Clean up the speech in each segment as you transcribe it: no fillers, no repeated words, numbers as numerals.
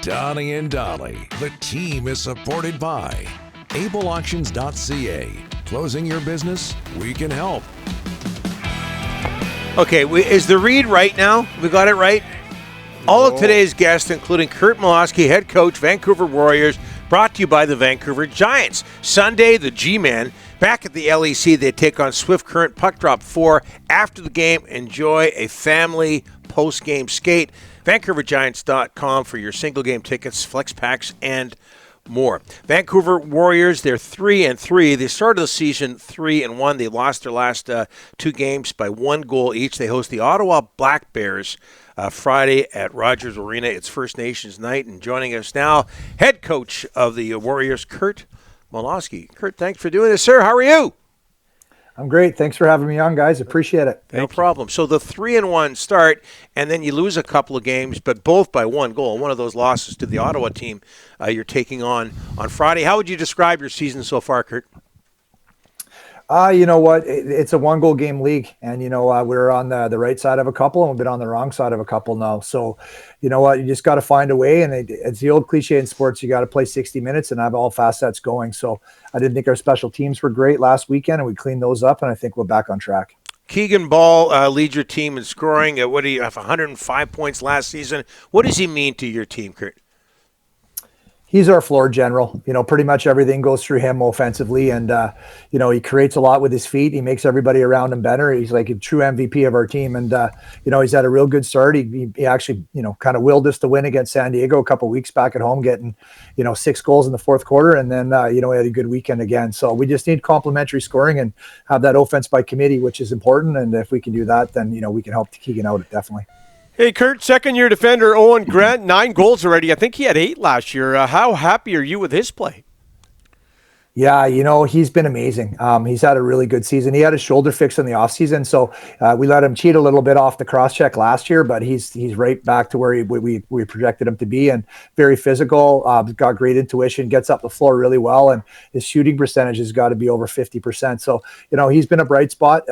Donnie and Dolly. The team is supported by ableauctions.ca. Closing your business? We can help. Okay, is the read right now? We got it right? All of today's guests, including Curt Malawsky, head coach, Vancouver Warriors, brought to you by the Vancouver Giants. Sunday, the G-Men, back at the LEC, they take on Swift Current Puck Drop 4. After the game, enjoy a family post-game skate. VancouverGiants.com for your single-game tickets, flex packs, and more. Vancouver Warriors, they're 3-3. They started the season 3-1. They lost their last two games by 1 goal each. They host the Ottawa Black Bears Friday at Rogers Arena. It's First Nations night. And joining us now, head coach of the Warriors, Curt Malawsky. Curt, thanks for doing this, sir. How are you? I'm great. Thanks for having me on, guys. Appreciate it. No problem. So the 3-1 start, and then you lose a couple of games, but both by 1 goal. One of those losses to the Ottawa team you're taking on Friday. How would you describe your season so far, Curt? You know what? It's a 1-goal game league, and we're on the right side of a couple, and we've been on the wrong side of a couple now. So, you know what? You just got to find a way, and it's the old cliche in sports. You got to play 60 minutes and have all facets going. So, I didn't think our special teams were great last weekend, and we cleaned those up, and I think we're back on track. Keegan Ball leads your team in scoring. What do you have? 105 points last season. What does he mean to your team, Curt? He's our floor general. Pretty much everything goes through him offensively. And, he creates a lot with his feet. He makes everybody around him better. He's like a true MVP of our team. And, he's had a real good start. He actually, kind of willed us to win against San Diego a couple of weeks back at home, getting, 6 goals in the fourth quarter. And then, we had a good weekend again. So we just need complementary scoring and have that offense by committee, which is important. And if we can do that, then, we can help Keegan out definitely. Hey, Curt, second-year defender Owen Grant, 9 goals already. I think he had 8 last year. How happy are you with his play? Yeah, he's been amazing. He's had a really good season. He had his shoulder fixed in the offseason, so we let him cheat a little bit off the cross-check last year, but he's right back to where we projected him to be, and very physical, got great intuition, gets up the floor really well, and his shooting percentage has got to be over 50%. So, he's been a bright spot.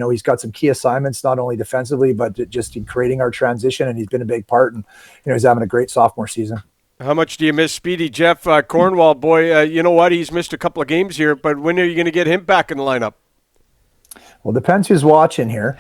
He's got some key assignments, not only defensively, but just in creating our transition, and he's been a big part, and he's having a great sophomore season. How much do you miss Speedy Jeff Cornwall? Boy, you know what? He's missed a couple of games here, but when are you going to get him back in the lineup? Well, depends who's watching here.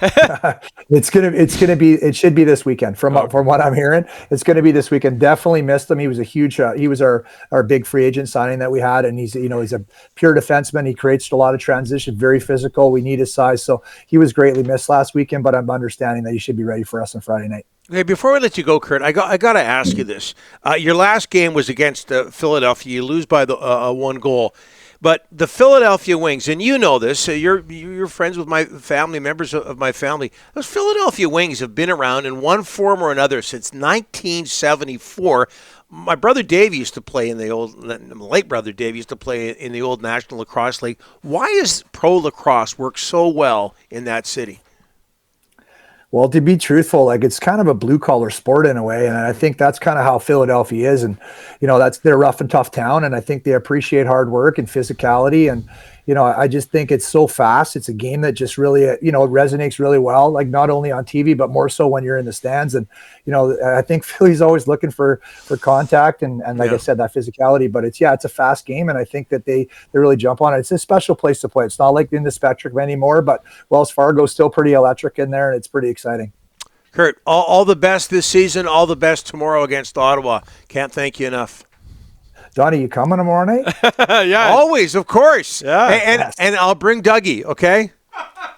It should be this weekend. From what I'm hearing, it's going to be this weekend. Definitely missed him. He was a huge. He was our big free agent signing that we had, and he's a pure defenseman. He creates a lot of transition, very physical. We need his size, so he was greatly missed last weekend. But I'm understanding that he should be ready for us on Friday night. Okay, before we let you go, Curt, I got to ask you this. Your last game was against Philadelphia. You lose by the 1 goal. But the Philadelphia Wings, and you know this, you're friends with my family, members of my family. Those Philadelphia Wings have been around in one form or another since 1974. My brother Dave used to play in the late brother Dave used to play in the old National Lacrosse League. Why is pro lacrosse work so well in that city? Well, to be truthful, it's kind of a blue-collar sport in a way, and I think that's kind of how Philadelphia is. And they're a rough and tough town, and I think they appreciate hard work and physicality. And I just think it's so fast. It's a game that just really, it resonates really well, not only on TV, but more so when you're in the stands. And I think Philly's always looking for contact and like I said, that physicality. But it's a fast game, and I think that they really jump on it. It's a special place to play. It's not like in the Spectrum anymore, but Wells Fargo's still pretty electric in there, and it's pretty exciting. Curt, all the best this season. All the best tomorrow against Ottawa. Can't thank you enough. Donnie, you coming tomorrow night? Yeah. Always, of course. Yeah. And I'll bring Dougie, okay?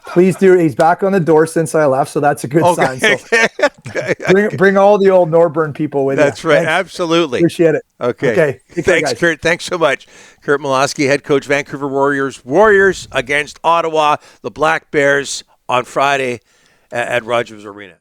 Please do. He's back on the door since I left, so that's a good sign. So bring all the old Norburn people with you. That's right. Thanks. Absolutely. Appreciate it. Okay. Thanks, Curt. Thanks so much. Curt Malawsky, head coach, Vancouver Warriors. Warriors against Ottawa, the Black Bears on Friday at Rogers Arena.